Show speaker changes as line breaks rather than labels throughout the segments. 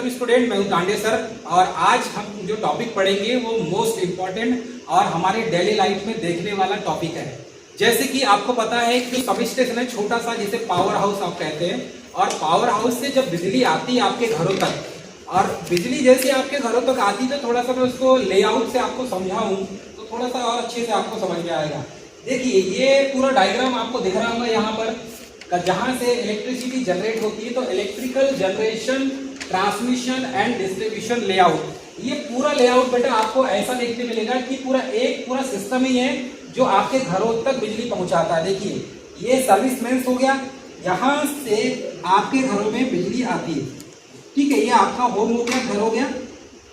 Welcome student, मैं हूं Tande sir. और आज हम जो टॉपिक पढ़ेंगे वो मोस्ट इम्पॉर्टेंट और हमारे डेली लाइफ में देखने वाला टॉपिक है। जैसे कि आपको पता है कि सब स्टेशन है छोटा सा, जिसे पावर हाउस आप कहते हैं। और पावर हाउस से जब बिजली आती है आपके घरों तक, और बिजली जैसे आपके घरों तक आती है तो थोड़ा सा मैं उसको लेआउट से आपको समझाऊं तो थोड़ा सा और अच्छे से आपको समझ में आएगा। देखिए ये पूरा डायग्राम आपको दिख रहा होगा यहाँ पर, जहां से इलेक्ट्रिसिटी जनरेट होती है। तो electrical generation, transmission and distribution layout, ये पूरा लेआउट बेटा आपको ऐसा देखने मिलेगा कि पूरा सिस्टम ही है जो आपके घरों तक बिजली पहुंचाता है। देखिए ये सर्विस मेंस हो गया, यहाँ से आपके घरों में बिजली आती है, ठीक है। ये आपका होम हो गया, घर हो गया।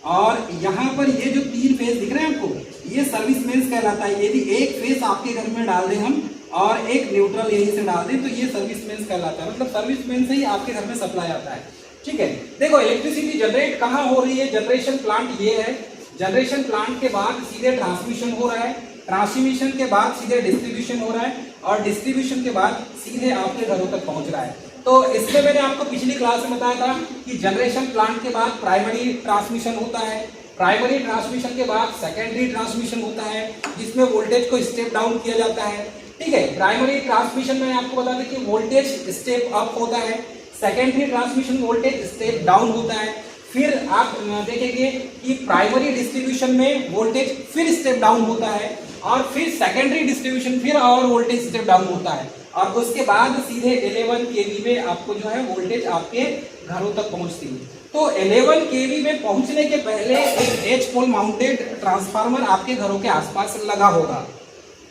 और यहाँ पर ये जो तीन फेस दिख रहे हैं आपको, ये सर्विस मेंस कहलाता है। यदि एक फेस आपके घर में डाल दें हम और एक न्यूट्रल यहीं से डाल दें तो ये सर्विस मेंस कहलाता है। मतलब सर्विस मेंस से ही आपके घर में सप्लाई आता है, ठीक है। देखो इलेक्ट्रिसिटी जनरेट कहाँ हो रही है, जनरेशन प्लांट ये है। जनरेशन प्लांट के बाद सीधे ट्रांसमिशन हो रहा है, ट्रांसमिशन के बाद सीधे डिस्ट्रीब्यूशन हो रहा है, और डिस्ट्रीब्यूशन के बाद सीधे आपके घरों तक पहुंच रहा है। तो इसमें मैंने आपको पिछली क्लास में बताया था कि जनरेशन प्लांट के बाद प्राइमरी ट्रांसमिशन होता है, प्राइमरी ट्रांसमिशन के बाद सेकेंडरी ट्रांसमिशन होता है, जिसमें वोल्टेज को स्टेप डाउन किया जाता है, ठीक है। प्राइमरी ट्रांसमिशन में आपको बता दें कि वोल्टेज स्टेप अप होता है, secondary transmission voltage step down होता है। फिर आप देखेंगे कि प्राइमरी डिस्ट्रीब्यूशन में वोल्टेज फिर स्टेप डाउन होता है, और फिर सेकेंडरी डिस्ट्रीब्यूशन फिर और वोल्टेज स्टेप डाउन होता है, और उसके बाद सीधे 11 kV में आपको जो है वोल्टेज आपके घरों तक पहुंचती है। तो 11 kV में पहुंचने के पहले एक एच पोल माउंटेड ट्रांसफार्मर आपके घरों के आसपास लगा होगा,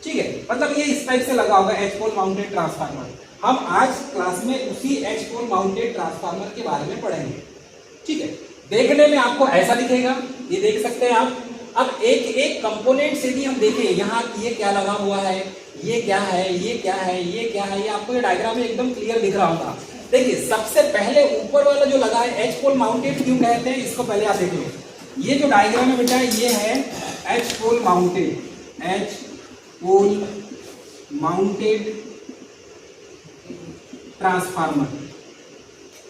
ठीक है। मतलब ये इस टाइप से लगा होगा एच पोल माउंटेड ट्रांसफार्मर। हम आज क्लास में उसी एच पोल माउंटेड ट्रांसफार्मर के बारे में पढ़ेंगे, ठीक है। देखने में आपको ऐसा दिखेगा, ये देख सकते हैं आप। अब एक एक कंपोनेंट से भी हम देखें, यहाँ ये क्या लगा हुआ है, ये क्या है, ये क्या है, ये क्या है, ये आपको ये डायग्राम में एकदम क्लियर दिख रहा होगा। देखिए सबसे पहले ऊपर वाला जो लगा है एच पोल माउंटेड क्यों कहते हैं, इसको पहले आप देख लो। ये जो डायग्राम है बेटा ये है एच पोल माउंटेड, एच पोल माउंटेड ट्रांसफार्मर।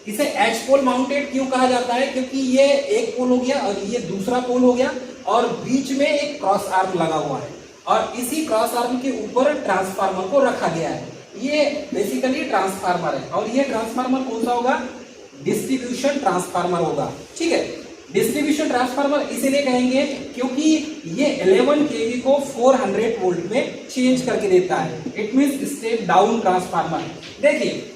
इसे एच पोल माउंटेड क्यों कहा जाता है, क्योंकि ये एक पोल हो गया और ये दूसरा पोल हो गया, और बीच में एक क्रॉस आर्म लगा हुआ है, और इसी क्रॉस आर्म के ऊपर ट्रांसफार्मर को रखा गया है। ये बेसिकली ट्रांसफार्मर है, और ये ट्रांसफार्मर कौन सा होगा, डिस्ट्रीब्यूशन ट्रांसफार्मर होगा, ठीक है। डिस्ट्रीब्यूशन ट्रांसफार्मर इसीलिए कहेंगे क्योंकि ये 11 kV को 400 वोल्ट में चेंज करके देता है। It means step down transformer. देखिए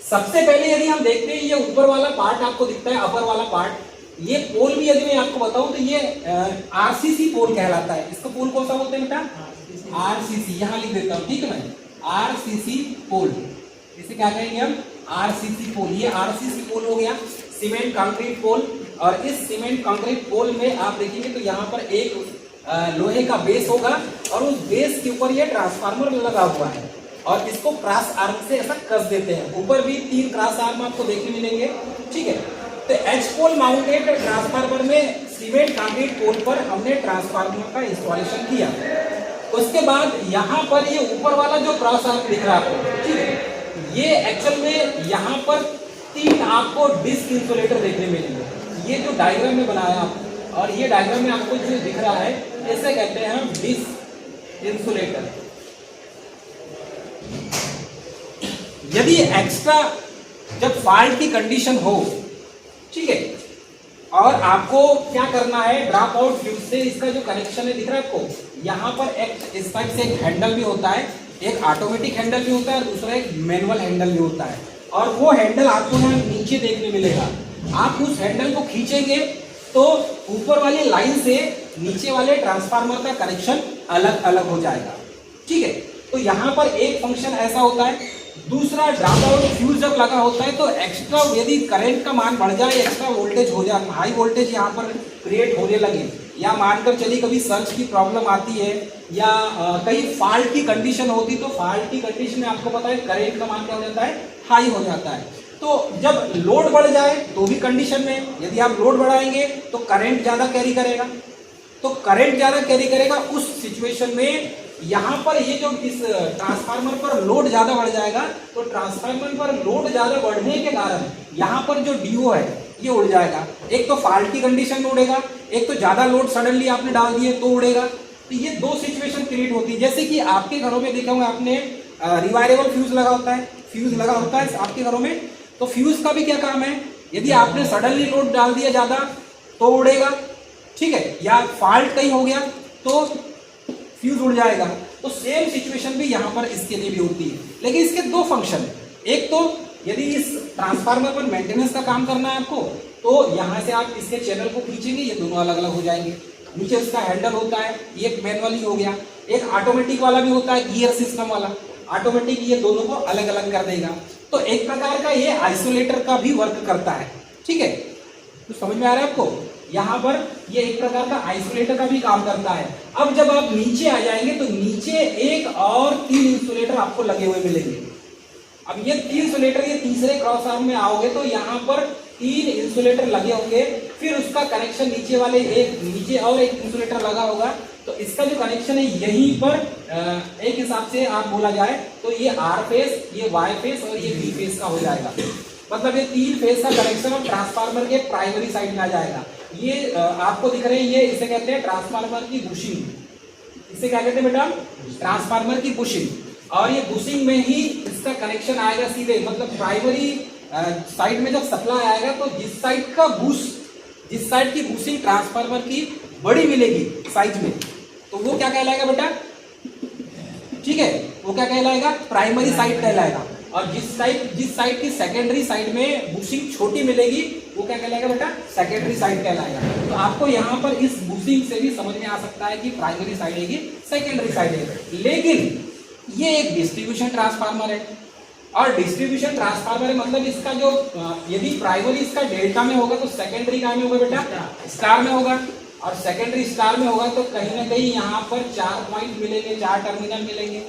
सबसे पहले यदि हम देखते हैं, ये ऊपर वाला पार्ट आपको दिखता है, अपर वाला पार्ट, ये पोल भी यदि मैं आपको बताऊं तो ये आरसीसी पोल कहलाता है। इसको पोल कौन सा बोलते हैं बेटा, आरसीसी। यहाँ लिख देता हूँ, ठीक है मैं, आरसीसी पोल। इसे क्या कहेंगे हम, आरसीसी पोल। ये आरसीसी पोल हो गया, सीमेंट कंक्रीट पोल। और इस सीमेंट कंक्रीट पोल में आप देखेंगे तो यहाँ पर एक लोहे का बेस होगा, और उस बेस के ऊपर ये ट्रांसफार्मर लगा हुआ है, और इसको क्रॉस आर्म से ऐसा कस देते हैं। ऊपर भी 3 क्रॉस आर्म आपको देखने मिलेंगे, ठीक है। तो एच पोल माउंटेड ट्रांसफार्मर में सीमेंट कंक्रीट पोल पर हमने ट्रांसफार्मर का इंस्टॉलेशन किया। उसके बाद यहाँ पर ये ऊपर वाला जो क्रॉस आर्म दिख रहा है आपको, ठीक है, ये एक्चुअल में यहाँ पर 3 आपको डिस्क इंसुलेटर देखने मिलेंगे। ये जो डायग्राम में बनाया आप, और ये डायग्राम में आपको जो दिख रहा है इसे कहते हैं हम डिस्क इंसुलेटर। यदि एक्स्ट्रा जब फॉल्ट की कंडीशन हो, ठीक है, और आपको क्या करना है, ड्रॉप आउट फ्यूज से इसका जो कनेक्शन है दिख रहा है आपको, यहाँ पर एक इस टाइप से एक हैंडल भी होता है, एक ऑटोमेटिक हैंडल भी होता है, और दूसरा एक मैनुअल हैंडल भी होता है। और वो हैंडल आपको यहाँ नीचे देखने मिलेगा। आप उस हैंडल को खींचेंगे तो ऊपर वाली लाइन से नीचे वाले ट्रांसफार्मर का कनेक्शन अलग अलग हो जाएगा, ठीक है। तो यहाँ पर एक फंक्शन ऐसा होता है। दूसरा, ड्रॉप आउट फ्यूज जब लगा होता है तो एक्स्ट्रा यदि करंट का मान बढ़ जाए, एक्स्ट्रा वोल्टेज हो जाए, हाई वोल्टेज यहाँ पर क्रिएट होने लगे, या मानकर चलिए कभी सर्ज की प्रॉब्लम आती है, या कहीं फॉल्ट की कंडीशन होती, तो फॉल्ट की कंडीशन में आपको पता है करंट का मान क्या हो जाता है, हाई हो जाता है। तो जब लोड बढ़ जाए तो भी कंडीशन में, यदि आप लोड बढ़ाएंगे तो करंट ज़्यादा कैरी करेगा, तो करंट ज़्यादा कैरी करेगा। उस सिचुएशन में यहाँ पर ये जो इस ट्रांसफार्मर पर लोड ज़्यादा बढ़ जाएगा, तो ट्रांसफार्मर पर लोड ज़्यादा बढ़ने के कारण यहाँ पर जो डीओ है, ये उड़ जाएगा। एक तो फॉल्ट की कंडीशन में उड़ेगा, एक तो ज्यादा लोड सडनली आपने डाल दिए तो उड़ेगा। तो ये दो सिचुएशन क्रिएट होती है। जैसे कि आपके घरों में देखा होगा आपने रिवायरेबल फ्यूज लगा होता है, फ्यूज लगा होता है आपके घरों में। तो फ्यूज का भी क्या काम है, यदि आपने सडनली लोड डाल दिया ज्यादा तो उड़ेगा, ठीक है, या फॉल्ट कहीं हो गया तो फ्यूज उड़ जाएगा। तो सेम सिचुएशन भी यहाँ पर इसके लिए भी होती है, लेकिन इसके दो फंक्शन है। एक तो यदि इस ट्रांसफार्मर पर मेंटेनेंस का काम करना है आपको, तो यहाँ से आप इसके चैनल को खींचेंगे, ये दोनों अलग अलग हो जाएंगे। नीचे उसका हैंडल होता है, ये एक मैनुअली हो गया, एक ऑटोमेटिक वाला भी होता है, गियर सिस्टम वाला ऑटोमेटिक, ये दोनों को अलग अलग कर देगा। तो एक प्रकार का ये आइसोलेटर का भी वर्क करता है, ठीक है। तो समझ में आ रहा है आपको, यहाँ पर ये एक प्रकार का आइसोलेटर का भी काम करता है। अब जब आप नीचे आ जाएंगे तो नीचे एक और 3 इंसुलेटर आपको लगे हुए मिलेंगे। अब ये 3 इंसुलेटर, ये तीसरे क्रॉस आर्म में आओगे तो यहाँ पर 3 इंसुलेटर लगे होंगे, फिर उसका कनेक्शन नीचे वाले नीचे और एक इंसुलेटर लगा होगा। तो इसका जो कनेक्शन है यहीं पर एक हिसाब से आप बोला जाए तो ये आर फेस, ये वाई फेस और ये बी फेस का हो जाएगा। मतलब ये 3 फेस का कनेक्शन और ट्रांसफार्मर के प्राइमरी साइड में आ जाएगा। ये आपको दिख रहे हैं, ये इसे कहते हैं ट्रांसफार्मर की बुशिंग। इसे क्या कहते हैं बेटा, ट्रांसफार्मर की बुशिंग। और ये बुशिंग में ही इसका कनेक्शन आएगा सीधे, मतलब प्राइमरी साइड में जब सप्लाई आएगा तो जिस साइड की बुशिंग ट्रांसफार्मर की बड़ी मिलेगी साइज में, तो वो क्या कहलाएगा बेटा, ठीक है, वो क्या कहलाएगा, प्राइमरी साइड कहलाएगा। और जिस साइड की सेकेंडरी साइड में बुशिंग छोटी मिलेगी वो क्या कहलाएगा बेटा, सेकेंडरी साइड कहलाएगा। तो आपको यहाँ पर इस बुशिंग से भी समझ में आ सकता है कि प्राइमरी साइड है कि सेकेंडरी साइड है। लेकिन ये एक डिस्ट्रीब्यूशन ट्रांसफार्मर है, और डिस्ट्रीब्यूशन ट्रांसफार्मर है मतलब इसका जो यदि प्राइमरी इसका डेल्टा में होगा तो सेकेंडरी का में होगा बेटा, स्टार में होगा, और सेकेंडरी स्टार में होगा तो कहीं ना कहीं यहाँ पर 4 पॉइंट मिलेंगे, 4 टर्मिनल मिलेंगे।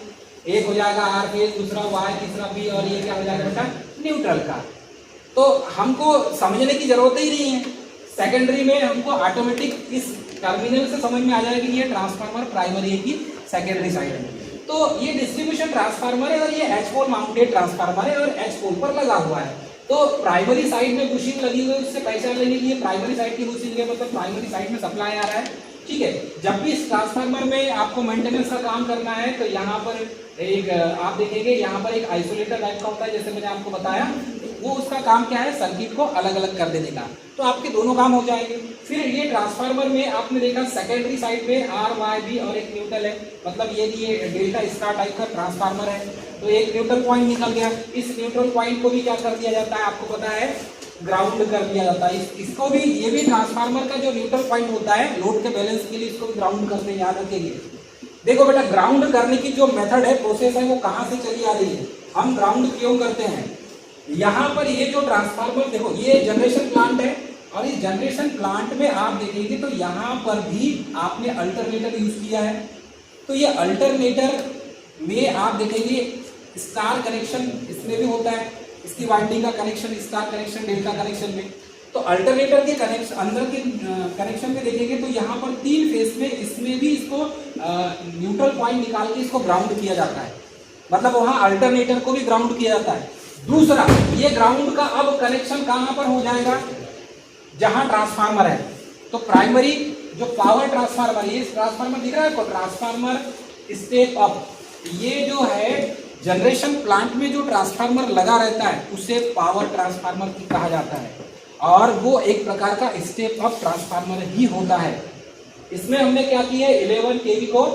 एक हो जाएगा आर फेज, दूसरा वाई, तीसरा बी, और ये क्या हो जाएगा बेटा, न्यूट्रल का। तो हमको समझने की जरूरत ही नहीं है, सेकेंडरी में हमको ऑटोमेटिक इस टर्मिनल से समझ में आ जाएगा कि ये ट्रांसफार्मर प्राइमरी है कि सेकेंडरी साइड है। तो ये डिस्ट्रीब्यूशन ट्रांसफार्मर है और ये एच पोल माउंटेड ट्रांसफार्मर है और एच पोल पर लगा हुआ है। तो प्राइमरी साइड में बुशिंग लगी हुई है, उससे पहचान लेने के लिए प्राइमरी साइड की बुशिंग है, मतलब प्राइमरी साइड में सप्लाई आ रहा है, ठीक है। जब भी इस ट्रांसफार्मर में आपको मेंटेनेंस का काम करना है तो यहाँ पर एक आप देखेंगे, यहाँ पर एक आइसोलेटर टाइप का होता है, जैसे मैंने आपको बताया, वो उसका काम क्या है, सर्किट को अलग अलग कर देने का। तो आपके दोनों काम हो जाएंगे। फिर ये ट्रांसफार्मर में आपने देखा सेकेंडरी साइड में आर वाई बी और एक न्यूट्रल है, मतलब ये डेल्टा स्टार टाइप का ट्रांसफार्मर है। तो एक न्यूट्रल पॉइंट निकल गया, इस न्यूट्रल पॉइंट को भी क्या कर दिया जाता है, आपको पता है, ग्राउंड कर दिया जाता है। इसको भी, ये भी ट्रांसफार्मर का जो न्यूट्रल पॉइंट होता है लोड के बैलेंस के लिए, इसको भी ग्राउंड करते हैं, याद रखेंगे। देखो बेटा, ग्राउंड करने की जो मेथड है, प्रोसेस है, वो कहाँ से चली आ रही है, हम ग्राउंड क्यों करते हैं। यहाँ पर ये जो ट्रांसफार्मर देखो, ये जनरेशन प्लांट है, और इस जनरेशन प्लांट में आप देखेंगे तो यहाँ पर भी आपने अल्टरनेटर यूज किया है। तो ये अल्टरनेटर में आप देखेंगे स्टार कनेक्शन इसमें भी होता है, इसकी वाइंडिंग का connection star connection, delta connection में। तो अल्टरनेटर के कनेक्शन, अंदर के कनेक्शन में देखेंगे तो यहाँ पर 3 फेस में, इसमें भी इसको न्यूट्रल पॉइंट निकाल के इसको ग्राउंड किया जाता है, मतलब वहाँ अल्टरनेटर को भी ग्राउंड किया जाता है। दूसरा, ये ग्राउंड का अब कनेक्शन कहाँ पर हो जाएगा, जहां ट्रांसफार्मर है। तो प्राइमरी जो पावर ट्रांसफार्मर, ये ट्रांसफार्मर दिख रहा है आपको, ट्रांसफार्मर स्टेप अप, ये जो है जनरेशन प्लांट में जो ट्रांसफार्मर लगा रहता है उसे पावर ट्रांसफार्मर कहा जाता है, और वो एक प्रकार का स्टेप अप ट्रांसफार्मर ही होता है। इसमें हमने क्या किया है, 11 केवी को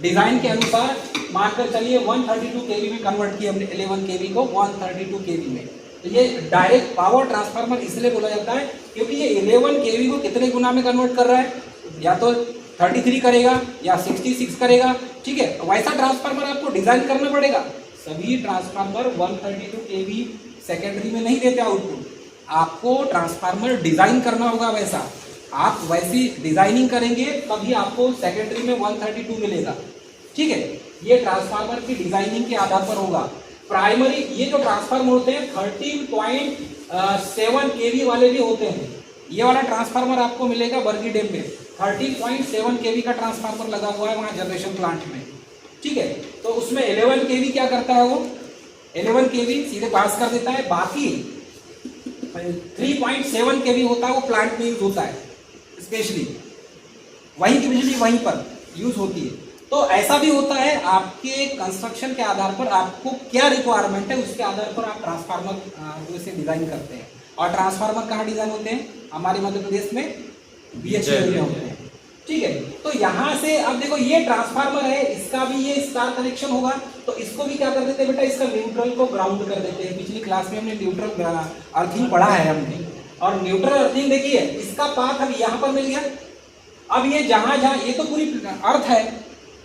डिजाइन के अनुसार मानकर चलिए 132 केवी में कन्वर्ट किया हमने, 11 केवी को 132 केवी में। तो ये डायरेक्ट पावर ट्रांसफार्मर इसलिए बोला जाता है क्योंकि ये 11 केवी को कितने गुना में कन्वर्ट कर रहा है, या तो 33 करेगा या 66 करेगा, ठीक है। वैसा ट्रांसफार्मर आपको डिजाइन करना पड़ेगा। सभी ट्रांसफार्मर 132 केवी सेकेंडरी में नहीं देते आउटपुट, आपको ट्रांसफार्मर डिजाइन करना होगा वैसा। आप वैसी डिजाइनिंग करेंगे तभी आपको सेकेंडरी में 132 मिलेगा, ठीक है। ये ट्रांसफार्मर की डिजाइनिंग के आधार पर होगा। प्राइमरी ये जो ट्रांसफार्मर होते हैं 13.7 केवी वाले भी होते हैं। ये वाला ट्रांसफार्मर आपको मिलेगा बर्गी डैम में, 13.7 केवी का ट्रांसफार्मर लगा हुआ है वहाँ जनरेशन प्लांट में, ठीक है। तो उसमें 11 केवी क्या करता है, वो 11 केवी सीधे पास कर देता है, बाकी 3.7 केवी होता है वो प्लांट में यूज होता है, स्पेशली वहीं की बिजली वहीं पर यूज होती है। तो ऐसा भी होता है, आपके कंस्ट्रक्शन के आधार पर आपको क्या रिक्वायरमेंट है उसके आधार पर आप ट्रांसफार्मर से डिजाइन करते हैं। और ट्रांसफार्मर कहाँ डिजाइन होते हैं? हमारे मध्य प्रदेश में BHEL में होते हैं, ठीक है। तो यहाँ से अब देखो ये ट्रांसफार्मर है, इसका भी ये स्टार कनेक्शन होगा, तो इसको भी क्या कर देते हैं बेटा, इसका न्यूट्रल को ग्राउंड कर देते हैं। पिछली क्लास में हमने न्यूट्रल अर्थिंग पढ़ा है हमने, और न्यूट्रल अर्थिंग देखिए इसका पाथ अब यहाँ पर मिल गया। अब ये जहां जहां, ये तो पूरी अर्थ है,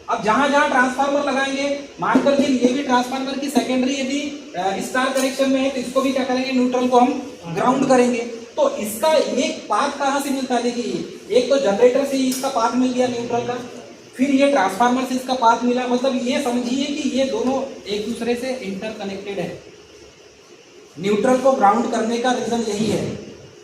अब जहां जहां ट्रांसफार्मर लगाएंगे, मानकर चलिए ये भी ट्रांसफार्मर की सेकेंडरी यदि स्टार कनेक्शन में है तो इसको भी क्या करेंगे, न्यूट्रल को हम ग्राउंड करेंगे। तो इसका एक पाथ कहां से मिलता है, देखिए एक तो जनरेटर से इसका पाथ मिल गया न्यूट्रल का, फिर ये ट्रांसफार्मर से इसका पाथ मिला, मतलब ये समझिए कि ये दोनों एक दूसरे से इंटरकनेक्टेड है। न्यूट्रल को ग्राउंड करने का रीजन यही है,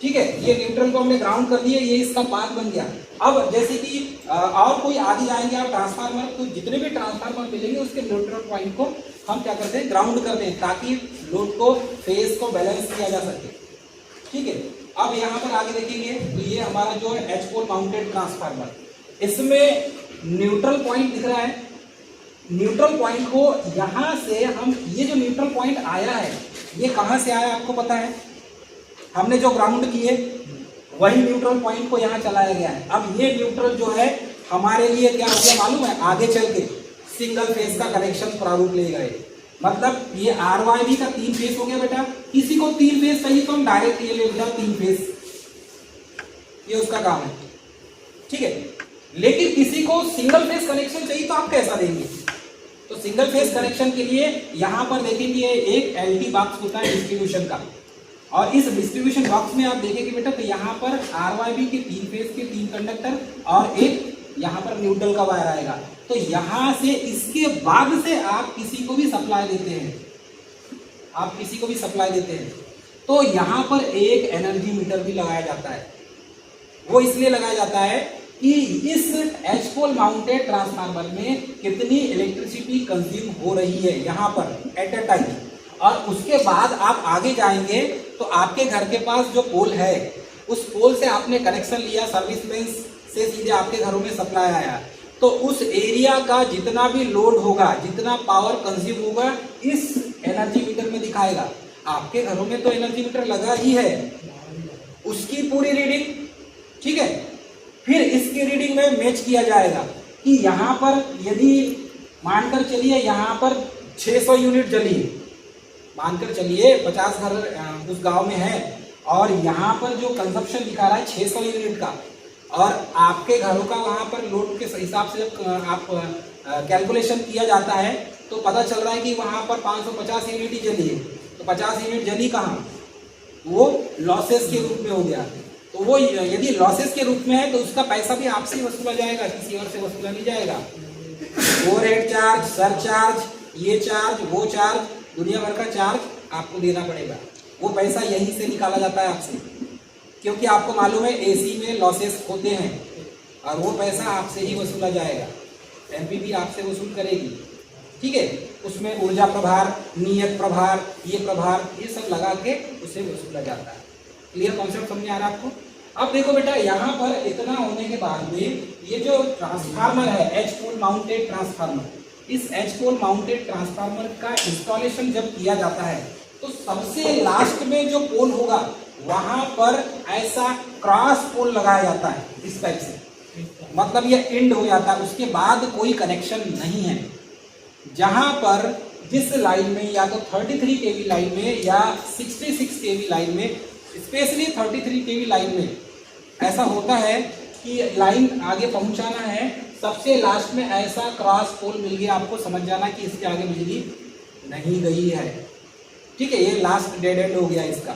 ठीक है। ये न्यूट्रल को हमने ग्राउंड कर दिया, ये इसका पाथ बन गया। अब जैसे कि और कोई आगे जाएंगे आप ट्रांसफार्मर, तो जितने भी ट्रांसफार्मर मिलेंगे उसके न्यूट्रल पॉइंट को हम क्या करते हैं, ग्राउंड करते हैं, ताकि लोड को, फेज को बैलेंस किया जा सके, ठीक है। अब यहाँ पर आगे देखेंगे तो ये हमारा जो है एच पोल माउंटेड ट्रांसफार्मर, इसमें न्यूट्रल पॉइंट दिख रहा है। न्यूट्रल पॉइंट को यहाँ से हम, ये जो न्यूट्रल पॉइंट आया है ये कहाँ से आया आपको पता है? हमने जो ग्राउंड किए वही न्यूट्रल पॉइंट को यहाँ चलाया गया है। अब ये न्यूट्रल जो है हमारे लिए क्या हो गया मालूम है, आगे चल के सिंगल फेज का कनेक्शन प्रारूप ले गए। मतलब ये RYB का 3 फेज हो गया बेटा। किसी को 3 फेज चाहिए तो हम डायरेक्ट ये ले जाओ 3 फेज, ये उसका काम है, ठीक है। लेकिन किसी को सिंगल फेज कनेक्शन चाहिए तो आप कैसा देंगे? तो सिंगल फेज कनेक्शन के लिए यहाँ पर देखेंगे एक LT बॉक्स होता है डिस्ट्रीब्यूशन का, और इस डिस्ट्रीब्यूशन बॉक्स में आप देखेंगे बेटा तो यहाँ पर RYB के 3 फेज के 3 कंडक्टर और एक यहाँ पर न्यूट्रल का वायर आएगा। तो यहाँ से इसके बाद से आप किसी को भी सप्लाई देते हैं, आप किसी को भी सप्लाई देते हैं, तो यहाँ पर एक एनर्जी मीटर भी लगाया जाता है। वो इसलिए लगाया जाता है कि इस एच पोल माउंटेड ट्रांसफार्मर में कितनी इलेक्ट्रिसिटी कंज्यूम हो रही है यहाँ पर एट अ टाइम। और उसके बाद आप आगे जाएंगे तो आपके घर के पास जो पोल है उस पोल से आपने कनेक्शन लिया, सर्विस मेंस से सीधे आपके घरों में सप्लाई आया, तो उस एरिया का जितना भी लोड होगा, जितना पावर कंज्यूम होगा, इस एनर्जी मीटर में दिखाएगा। आपके घरों में तो एनर्जी मीटर लगा ही है, उसकी पूरी रीडिंग, ठीक है। फिर इसकी रीडिंग में मैच किया जाएगा कि यहाँ पर यदि मानकर चलिए यहाँ पर 600 यूनिट जली, मानकर चलिए 50 घर उस गांव में है और यहाँ पर जो कंजप्शन दिखा रहा है 600 यूनिट का, और आपके घरों का वहाँ पर लोड के हिसाब से जब आप कैलकुलेशन किया जाता है तो पता चल रहा है कि वहाँ पर 550 यूनिट ही जली है। तो 50 यूनिट जली कहाँ, वो लॉसेस के रूप में हो गया। तो वो यदि लॉसेस के रूप में है तो उसका पैसा भी आपसे ही वसूला जाएगा, किसी और से वसूला नहीं जाएगा। ओवरहेड चार्ज, सरचार्ज, ये चार्ज, वो चार्ज, दुनिया भर का चार्ज आपको देना पड़ेगा। वो पैसा यहीं से निकाला जाता है आपसे, क्योंकि आपको मालूम है एसी में लॉसेस होते हैं और वो पैसा आपसे ही वसूला जाएगा। एमपीपी आपसे वसूल करेगी, ठीक है। उसमें ऊर्जा प्रभार, नियत प्रभार, ये प्रभार, ये सब लगा के उसे वसूला जाता है। क्लियर कॉन्सेप्ट समझ आ रहा है आपको? अब देखो बेटा यहाँ पर इतना होने के बाद में ये जो ट्रांसफार्मर है एच पोल माउंटेड ट्रांसफार्मर, इस एच पोल माउंटेड ट्रांसफार्मर का इंस्टॉलेशन जब किया जाता है तो सबसे लास्ट में जो पोल होगा वहां पर ऐसा क्रॉस पोल लगाया जाता है इस टाइप से, मतलब ये एंड हो जाता है, उसके बाद कोई कनेक्शन नहीं है। जहां पर जिस लाइन में या तो 33 kV लाइन में या 66 kV लाइन में, स्पेशली 33 kV लाइन में ऐसा होता है कि लाइन आगे पहुंचाना है, सबसे लास्ट में ऐसा क्रॉस पोल मिल गया, आपको समझ जाना कि इसके आगे बिजली नहीं गई है, ठीक है। ये लास्ट डेड एंड हो गया इसका।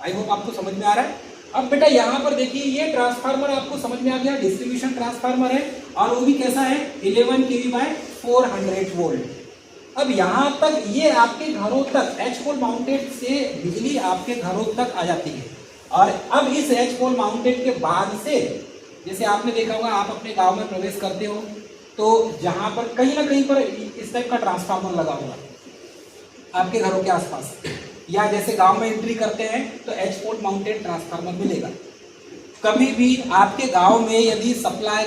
आई होप आपको समझ में आ रहा है। अब बेटा यहाँ पर देखिए ये ट्रांसफार्मर आपको समझ में आ गया, डिस्ट्रीब्यूशन ट्रांसफार्मर है और वो भी कैसा है 11 kV बाय 400 वोल्ट। अब यहाँ तक ये आपके घरों तक एच पोल माउंटेड से बिजली आपके घरों तक आ जाती है। और अब इस एच पोल माउंटेड के बाद से जैसे आपने देखा होगा, आप अपने गांव में प्रवेश करते हो तो जहाँ पर कहीं ना कहीं पर इस टाइप का ट्रांसफार्मर लगा होगा, आपके घरों के आसपास, या जैसे गांव में एंट्री करते हैं तो एच पोल माउंटेड ट्रांसफार्मर मिलेगा। कभी भी आपके गांव में यदि सप्लाई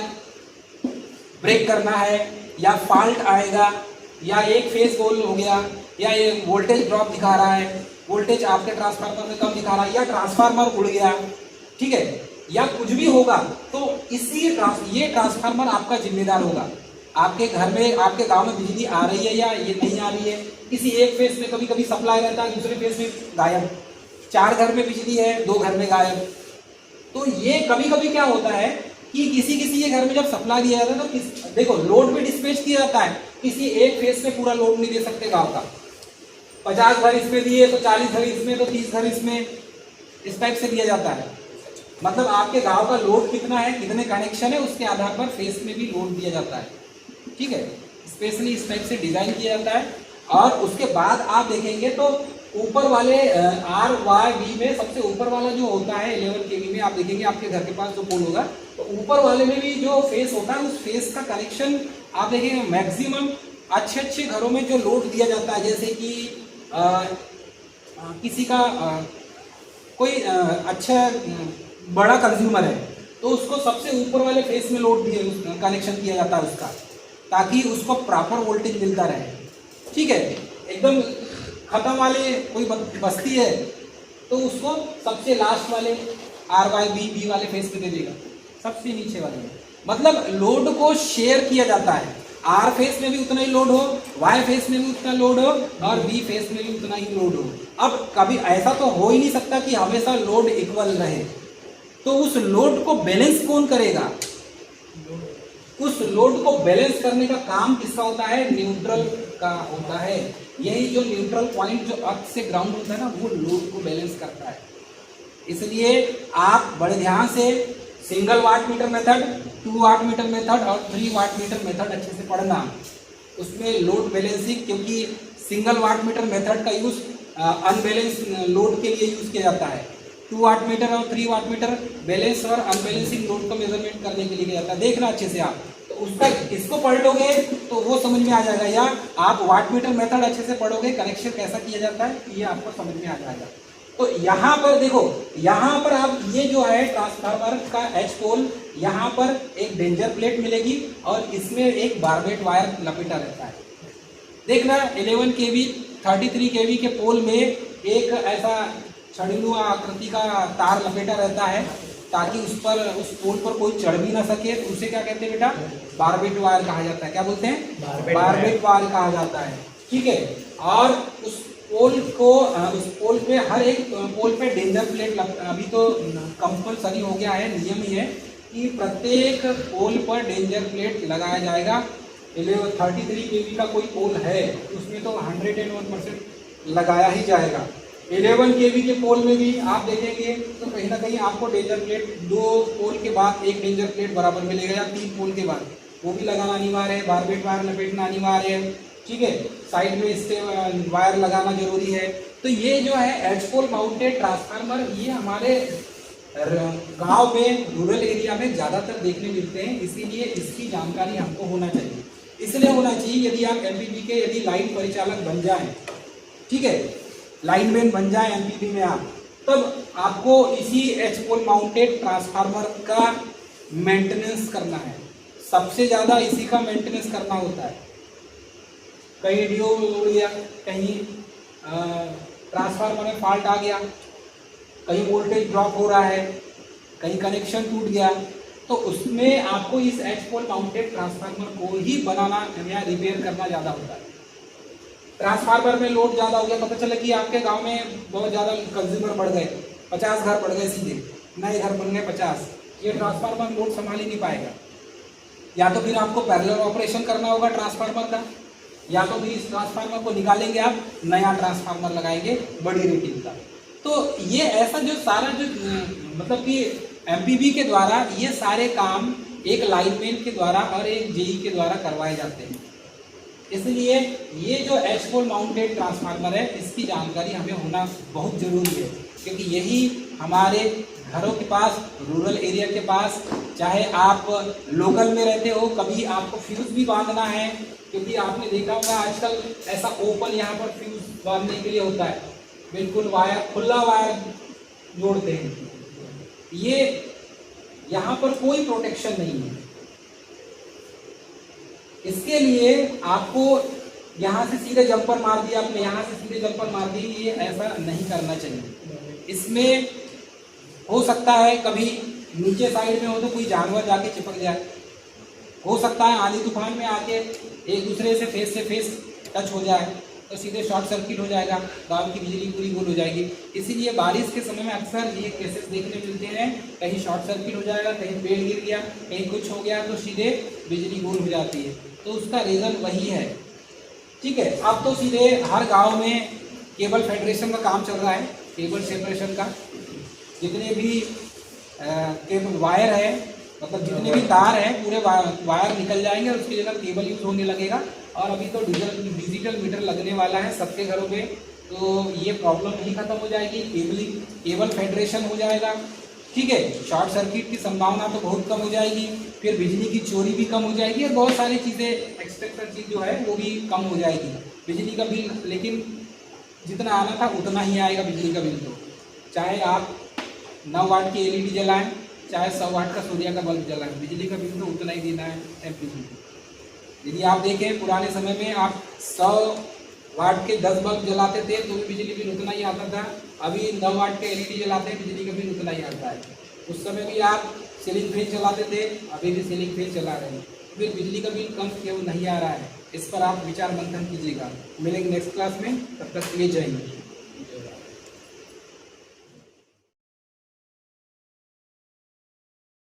ब्रेक करना है या फॉल्ट आएगा या एक फेज गोल हो गया या ये वोल्टेज ड्रॉप दिखा रहा है, वोल्टेज आपके ट्रांसफार्मर में कम दिखा रहा है या ट्रांसफार्मर उड़ गया, ठीक है, या कुछ भी होगा तो ये ट्रांसफार्मर आपका जिम्मेदार होगा। आपके घर में, आपके गांव में बिजली आ रही है या ये नहीं आ रही है, किसी एक फेज में कभी कभी सप्लाई रहता है, दूसरे फेज में गायब, 4 घर में बिजली है, 2 घर में गायब। तो ये कभी कभी क्या होता है कि किसी के घर में जब सप्लाई दिया जाता है तो देखो लोड भी डिस्पैच किया जाता है, किसी एक फेज में पूरा लोड नहीं दे सकते गांव का। 50 घर इसमें दिए तो 40 घर इसमें तो 30 घर इसमें, इस टाइप से दिया जाता है। मतलब आपके गांव का लोड कितना है, कितने कनेक्शन है, उसके आधार पर फेज में भी लोड दिया जाता है, ठीक है। स्पेशली इस टाइप से डिजाइन किया जाता है। और उसके बाद आप देखेंगे तो ऊपर वाले RYB में सबसे ऊपर वाला जो होता है 11 kV में, आप देखेंगे आपके घर के पास जो पोल होगा तो ऊपर वाले में भी जो फेस होता है उस फेस का कनेक्शन आप देखेंगे मैक्सिमम अच्छे घरों में जो लोड दिया जाता है, जैसे कि किसी का कोई अच्छा बड़ा कंज्यूमर है तो उसको सबसे ऊपर वाले फेस में लोड दिया कनेक्शन किया जाता है उसका, ताकि उसको प्रॉपर वोल्टेज मिलता रहे, ठीक है। एकदम खत्म वाले कोई बस्ती है तो उसको सबसे लास्ट वाले RYB वाले फेस पे दे देगा, सबसे नीचे वाले में। मतलब लोड को शेयर किया जाता है, R फेस में भी उतना ही लोड हो, Y फेस में भी उतना लोड हो और B फेस में भी उतना ही लोड हो। अब कभी ऐसा तो हो ही नहीं सकता कि हमेशा लोड इक्वल रहे, तो उस लोड को बैलेंस कौन करेगा? उस लोड को बैलेंस करने का काम किसका होता है? न्यूट्रल का होता है। यही जो न्यूट्रल पॉइंट जो अर्थ से ग्राउंड होता है ना, वो लोड को बैलेंस करता है। इसलिए आप बड़े ध्यान से single watt meter method, 2 watt meter method और 3 वाट मीटर मेथड अच्छे से पढ़ना। उसमें लोड बैलेंसिंग, क्योंकि सिंगल वाट मीटर मेथड का यूज अनबैलेंस लोड के लिए यूज किया जाता है। 2 वाट मीटर और 3 वाट मीटर बैलेंस और अनबैलेंसिंग लोड का मेजरमेंट करने के लिए किया जाता है। देखना अच्छे से आप, तो उसका इसको पढ़ लोगे तो वो समझ में आ जाएगा, या आप वाट मीटर मेथड अच्छे से पढ़ोगे कनेक्शन कैसा किया जाता है ये आपको समझ में आ जाएगा। तो यहाँ पर देखो, यहाँ पर आप ये जो है ट्रांसफार्मर का एच पोल, यहाँ पर एक डेंजर प्लेट मिलेगी और इसमें एक बारबेट वायर लपेटा रहता है। देखना 11 kV 33 kV के पोल में एक ऐसा छड़ीलू आकृति का तार लपेटा रहता है, ताकि उस पोल पर कोई चढ़ भी ना सके। तो उसे क्या कहते हैं बेटा? बारबेट वायर कहा जाता है। क्या बोलते हैं? बारबेट वायर कहा जाता है, ठीक है। और उस पोल पे हर एक पोल पे डेंजर प्लेट अभी तो कंपलसरी हो गया है, नियम ही है कि प्रत्येक पोल पर डेंजर प्लेट लगाया जाएगा। 33 kV का कोई पोल है उसमें तो 101% लगाया ही जाएगा। 11 kV के पोल में भी आप देखेंगे तो कहीं ना कहीं आपको डेंजर प्लेट 2 पोल के बाद एक डेंजर प्लेट बराबर मिलेगा, या 3 पोल के बाद वो भी लगाना अनिवार्य है। बारबेट वायर लपेटना अनिवार्य है, ठीक है। साइड में इससे वायर लगाना जरूरी है। तो ये जो है एच पोल माउंटेड ट्रांसफार्मर, ये हमारे गांव में, रूरल एरिया में ज़्यादातर देखने मिलते हैं, इसीलिए इसकी जानकारी हमको होना चाहिए। इसलिए होना चाहिए यदि आप एमपीपी के यदि लाइन परिचालक बन जाएं, ठीक है, लाइनमैन बन जाए एमपीपी में आप, तब आपको इसी एच पोल माउंटेड ट्रांसफार्मर का मेंटेनेंस करना है। सबसे ज़्यादा इसी का मेंटेनेंस करना होता है। कहीं ड्यू उड़ गया, कहीं ट्रांसफार्मर में फॉल्ट आ गया, कहीं वोल्टेज ड्रॉप हो रहा है, कहीं कनेक्शन टूट गया, तो उसमें आपको इस एच पोल माउंटेड ट्रांसफार्मर को ही बनाना या रिपेयर करना ज़्यादा होता है। ट्रांसफार्मर में लोड ज़्यादा हो गया, पता चला कि आपके गांव में बहुत ज़्यादा कंज्यूमर बढ़ गए, 50 घर बढ़ गए, सीधे नए घर बन गए 50, ये ट्रांसफार्मर लोड संभाल ही नहीं पाएगा। या तो फिर आपको पैरेलल ऑपरेशन करना होगा ट्रांसफार्मर का, या तो फिर इस ट्रांसफार्मर को निकालेंगे, आप नया ट्रांसफार्मर लगाएंगे बड़ी रेटिंग का। तो ये ऐसा जो सारा जो मतलब कि एमपीबी के द्वारा ये सारे काम एक लाइनमैन के द्वारा और एक जेई के द्वारा करवाए जाते हैं। इसलिए ये जो एच पोल माउंटेड ट्रांसफार्मर है, इसकी जानकारी हमें होना बहुत ज़रूरी है, क्योंकि यही हमारे घरों के पास, रूरल एरिया के पास, चाहे आप लोकल में रहते हो, कभी आपको फ्यूज भी बांधना है, क्योंकि आपने देखा होगा आजकल ऐसा ओपन यहाँ पर फ्यूज बांधने के लिए होता है, बिल्कुल वायर, खुला वायर जोड़ते हैं। ये यहाँ पर कोई प्रोटेक्शन नहीं है। इसके लिए आपको यहाँ से सीधे जंपर मार दिया आपने, यहाँ से सीधे जंपर मार दी, ये ऐसा नहीं करना चाहिए। इसमें हो सकता है कभी नीचे साइड में हो तो कोई जानवर जाके चिपक जाए, हो सकता है आंधी तूफान में आके एक दूसरे से फेस टच हो जाए तो सीधे शॉर्ट सर्किट हो जाएगा, गांव की बिजली पूरी गुल हो जाएगी। इसीलिए बारिश के समय में अक्सर ये केसेस देखने मिलते हैं, कहीं शॉर्ट सर्किट हो जाएगा, कहीं पेड़ गिर गया, कहीं कुछ हो गया तो सीधे बिजली गुल हो जाती है। तो उसका रीज़न वही है। ठीक है, अब तो सीधे हर गांव में केबल फेडरेशन का काम चल रहा है, केबल सेपरेशन का। जितने भी केबल वायर है, मतलब जितने भी तार हैं पूरे वायर निकल जाएंगे और उसकी जगह केबल यूज होने लगेगा। और अभी तो डिजिटल मीटर लगने वाला है सबके घरों पे, तो ये प्रॉब्लम नहीं खत्म हो जाएगी, केबल फेडरेशन हो जाएगा। ठीक है, शॉर्ट सर्किट की संभावना तो बहुत कम हो जाएगी, फिर बिजली की चोरी भी कम हो जाएगी और बहुत सारी चीज़ें एक्स्ट्रा चीज़ जो है वो भी कम हो जाएगी। बिजली का बिल लेकिन जितना आना था उतना ही आएगा बिजली का बिल। तो चाहे आप 9 वाट की LED जलाएं, चाहे 100 वाट का सूर्य का बल्ब जलाएं, बिजली का बिल तो उतना ही देना है एमपीसी। यदि आप देखें पुराने समय में आप 100 वाट के 10 बल्ब जलाते थे तो भी बिजली बिल उतना ही आता था। अभी 9 वाट के LED जलाते हैं, बिजली का बिल उतना ही आता है। उस समय भी आप सीलिंग फैन चलाते थे, अभी भी सीलिंग फैन चला रहे हैं, फिर बिजली का बिल कम क्यों नहीं आ रहा है? इस पर आप विचार मंथन कीजिएगा। मिलेंगे नेक्स्ट क्लास में, तब तक के लिए जय हिंद।